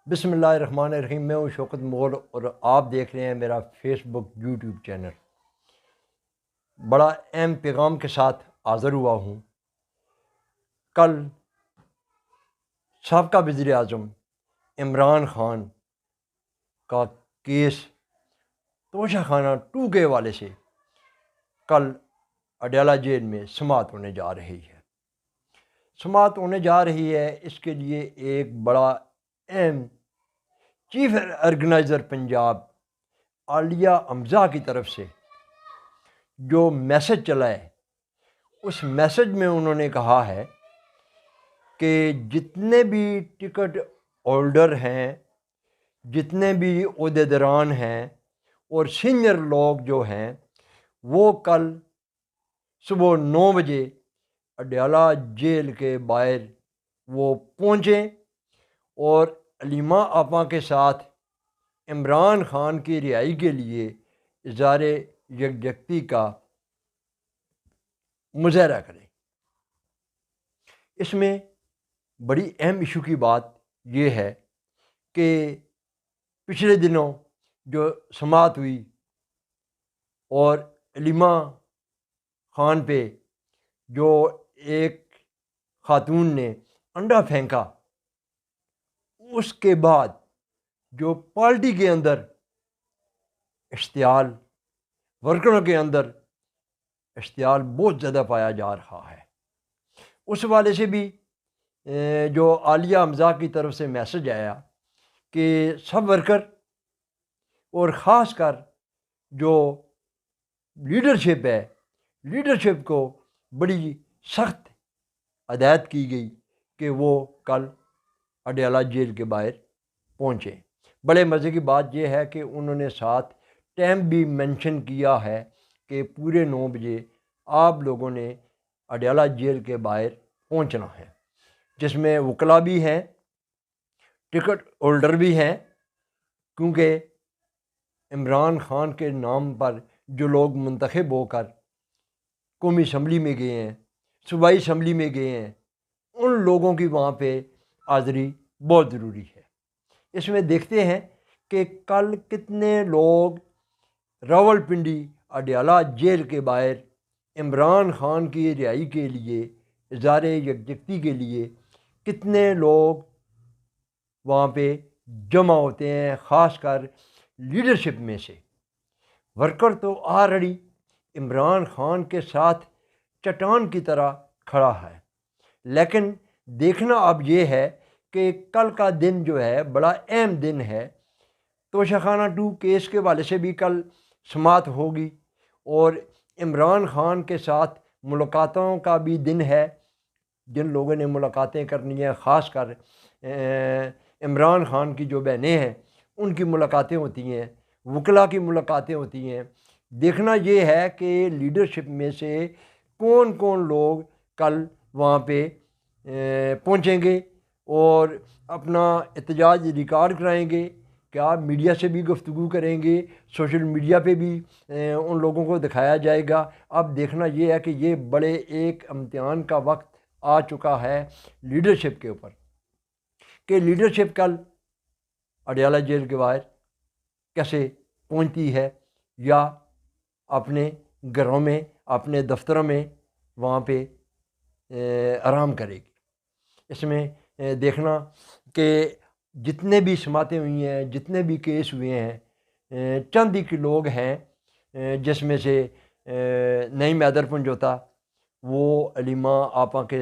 بسم اللہ الرحمن الرحیم۔ میں ہوں شوکت مغل اور آپ دیکھ رہے ہیں میرا فیس بک یوٹیوب چینل۔ بڑا اہم پیغام کے ساتھ حاضر ہوا ہوں۔ کل سابقہ وزیر اعظم عمران خان کا کیس توشہ خانہ 2 کے حوالے سے کل اڈیالہ جیل میں سماعت ہونے جا رہی ہے۔ سماعت ہونے جا رہی ہے، اس کے لیے ایک بڑا اہم چیف آرگنائزر پنجاب عالیہ حمزہ کی طرف سے جو میسج چلا ہے، اس میسج میں انہوں نے کہا ہے کہ جتنے بھی ٹکٹ ہولڈر ہیں، جتنے بھی عہدیداران ہیں اور سینئر لوگ جو ہیں، وہ کل صبح 9 بجے اڈیالہ جیل کے باہر وہ پہنچیں اور علیمہ آپا کے ساتھ عمران خان کی رہائی کے لیے اظہار یکجہتی کا مظاہرہ کریں۔ اس میں بڑی اہم ایشو کی بات یہ ہے کہ پچھلے دنوں جو سماعت ہوئی اور علیمہ خان پہ جو ایک خاتون نے انڈا پھینکا، اس کے بعد جو پارٹی کے اندر اشتعال، ورکروں کے اندر اشتعال بہت زیادہ پایا جا رہا ہے، اس حوالے سے بھی جو عالیہ حمزہ کی طرف سے میسج آیا کہ سب ورکر اور خاص کر جو لیڈرشپ ہے، لیڈرشپ کو بڑی سخت ہدایت کی گئی کہ وہ کل اڈیالہ جیل کے باہر پہنچے۔ بڑے مزے کی بات یہ ہے کہ انہوں نے ساتھ ٹائم بھی مینشن کیا ہے کہ پورے 9 بجے آپ لوگوں نے اڈیالہ جیل کے باہر پہنچنا ہے، جس میں وکلاء بھی ہیں، ٹکٹ ہولڈر بھی ہیں، کیونکہ عمران خان کے نام پر جو لوگ منتخب ہو کر قومی اسمبلی میں گئے ہیں، صوبائی اسمبلی میں گئے ہیں، ان لوگوں کی وہاں پہ حاضری بہت ضروری ہے۔ اس میں دیکھتے ہیں کہ کل کتنے لوگ راولپنڈی اڈیالہ جیل کے باہر عمران خان کی رہائی کے لیے، اظہار یکجہتی کے لیے کتنے لوگ وہاں پہ جمع ہوتے ہیں، خاص کر لیڈرشپ میں سے۔ ورکر تو آلریڈی عمران خان کے ساتھ چٹان کی طرح کھڑا ہے، لیکن دیکھنا اب یہ ہے کہ کل کا دن جو ہے بڑا اہم دن ہے۔ توشہ خانہ 2 کیس کے حوالے سے بھی کل سماعت ہوگی اور عمران خان کے ساتھ ملاقاتوں کا بھی دن ہے۔ جن لوگوں نے ملاقاتیں کرنی ہیں، خاص کر عمران خان کی جو بہنیں ہیں، ان کی ملاقاتیں ہوتی ہیں، وکلاء کی ملاقاتیں ہوتی ہیں۔ دیکھنا یہ ہے کہ لیڈرشپ میں سے کون کون لوگ کل وہاں پہ پہنچیں گے اور اپنا احتجاج ریکارڈ کرائیں گے، کیا میڈیا سے بھی گفتگو کریں گے، سوشل میڈیا پہ بھی ان لوگوں کو دکھایا جائے گا۔ اب دیکھنا یہ ہے کہ یہ بڑے ایک امتحان کا وقت آ چکا ہے لیڈرشپ کے اوپر، کہ لیڈرشپ کل اڈیالہ جیل کے باہر کیسے پہنچتی ہے یا اپنے گھروں میں، اپنے دفتروں میں وہاں پہ آرام کرے گی۔ اس میں دیکھنا کہ جتنے بھی سماعتیں ہوئی ہیں، جتنے بھی کیس ہوئے ہیں، چند ہی کے لوگ ہیں جس میں سے نعیم حیدر پنجوتا، وہ علیمہ آپا کے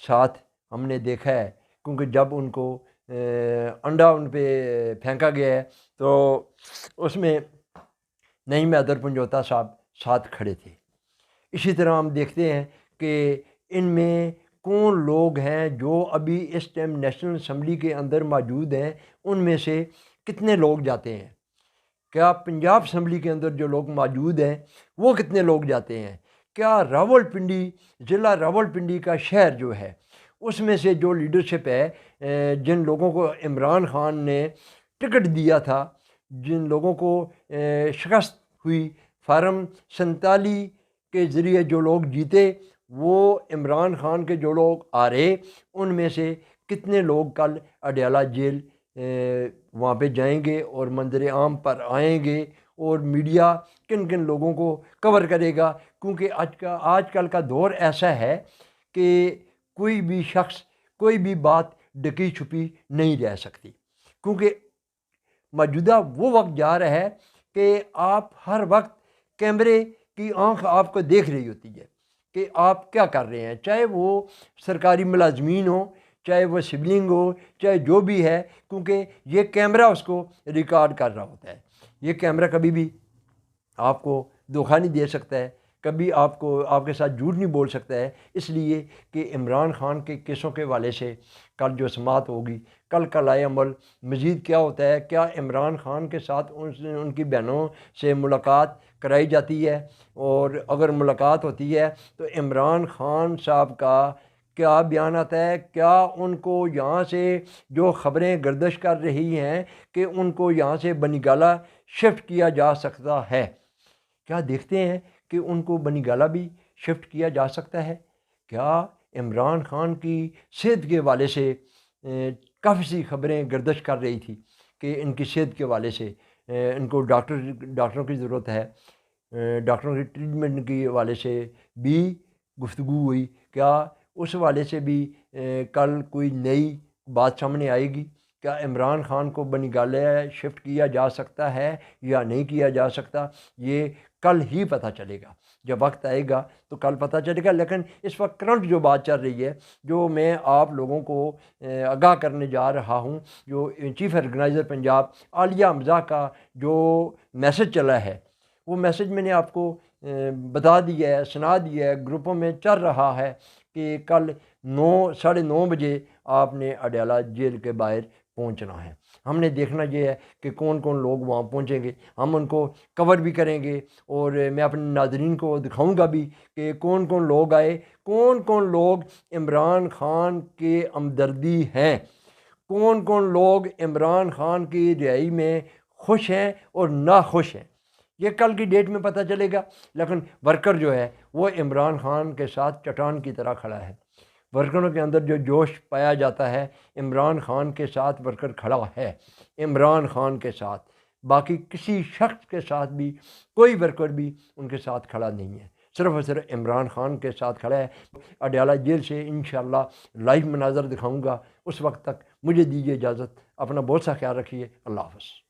ساتھ ہم نے دیکھا ہے، کیونکہ جب ان کو انڈا ان پہ پھینکا گیا ہے تو اس میں نعیم حیدر پنجوتا صاحب ساتھ کھڑے تھے۔ اسی طرح ہم دیکھتے ہیں کہ ان میں کون لوگ ہیں جو ابھی اس ٹائم نیشنل اسمبلی کے اندر موجود ہیں، ان میں سے کتنے لوگ جاتے ہیں، کیا پنجاب اسمبلی کے اندر جو لوگ موجود ہیں وہ کتنے لوگ جاتے ہیں، کیا راولپنڈی ضلع راولپنڈی کا شہر جو ہے اس میں سے جو لیڈرشپ ہے، جن لوگوں کو عمران خان نے ٹکٹ دیا تھا، جن لوگوں کو شکست ہوئی، فارم 47 کے ذریعے جو لوگ جیتے، وہ عمران خان کے جو لوگ آ رہے، ان میں سے کتنے لوگ کل اڈیالہ جیل وہاں پہ جائیں گے اور منظر عام پر آئیں گے، اور میڈیا کن کن لوگوں کو کور کرے گا، کیونکہ آج کل کا دور ایسا ہے کہ کوئی بھی شخص کوئی بھی بات ڈکی چھپی نہیں رہ سکتی، کیونکہ موجودہ وہ وقت جا رہا ہے کہ آپ ہر وقت کیمرے کی آنکھ آپ کو دیکھ رہی ہوتی ہے کہ آپ کیا کر رہے ہیں، چاہے وہ سرکاری ملازمین ہوں، چاہے وہ سبلنگ ہو، چاہے جو بھی ہے، کیونکہ یہ کیمرہ اس کو ریکارڈ کر رہا ہوتا ہے۔ یہ کیمرہ کبھی بھی آپ کو دھوکہ نہیں دے سکتا ہے، کبھی آپ کے ساتھ جھوٹ نہیں بول سکتا ہے، اس لیے کہ عمران خان کے کیسوں کے حوالے سے کل جو سماعت ہوگی، کل لائے عمل مزید کیا ہوتا ہے، کیا عمران خان کے ساتھ ان کی بہنوں سے ملاقات کرائی جاتی ہے، اور اگر ملاقات ہوتی ہے تو عمران خان صاحب کا کیا بیان آتا ہے، کیا ان کو یہاں سے جو خبریں گردش کر رہی ہیں کہ ان کو یہاں سے بنی گالہ شفٹ کیا جا سکتا ہے، کیا دیکھتے ہیں کہ ان کو بنی گالہ بھی شفٹ کیا جا سکتا ہے؟ کیا عمران خان کی صحت کے حوالے سے کافی سی خبریں گردش کر رہی تھی کہ ان کی صحت کے حوالے سے ان کو ڈاکٹروں کی ضرورت ہے، ڈاکٹروں کی ٹریٹمنٹ کے حوالے سے بھی گفتگو ہوئی، کیا اس حوالے سے بھی کل کوئی نئی بات سامنے آئے گی؟ کیا عمران خان کو بنی گالہ شفٹ کیا جا سکتا ہے یا نہیں کیا جا سکتا؟ یہ کل ہی پتہ چلے گا، جب وقت آئے گا تو کل پتہ چلے گا۔ لیکن اس وقت کرنٹ جو بات چل رہی ہے، جو میں آپ لوگوں کو آگاہ کرنے جا رہا ہوں، جو چیف آرگنائزر پنجاب عالیہ حمزہ کا جو میسج چلا ہے، وہ میسج میں نے آپ کو بتا دیا ہے، سنا دیا ہے، گروپوں میں چل رہا ہے کہ کل 9:30 بجے آپ نے اڈیالہ جیل کے باہر پہنچنا ہے۔ ہم نے دیکھنا یہ ہے کہ کون کون لوگ وہاں پہنچیں گے، ہم ان کو کور بھی کریں گے، اور میں اپنے ناظرین کو دکھاؤں گا بھی کہ کون کون لوگ آئے، کون کون لوگ عمران خان کے ہمدردی ہیں، کون کون لوگ عمران خان کی رہائی میں خوش ہیں اور ناخوش ہیں۔ یہ کل کی ڈیٹ میں پتہ چلے گا، لیکن ورکر جو ہے وہ عمران خان کے ساتھ چٹان کی طرح کھڑا ہے۔ ورکروں کے اندر جو جوش پایا جاتا ہے، عمران خان کے ساتھ ورکر کھڑا ہے، عمران خان کے ساتھ، باقی کسی شخص کے ساتھ بھی کوئی ورکر بھی ان کے ساتھ کھڑا نہیں ہے، صرف اور صرف عمران خان کے ساتھ کھڑا ہے۔ اڈیالہ جیل سے انشاءاللہ لائیو مناظر دکھاؤں گا، اس وقت تک مجھے دیجیے اجازت، اپنا بہت سا خیال رکھیے، اللہ حافظ۔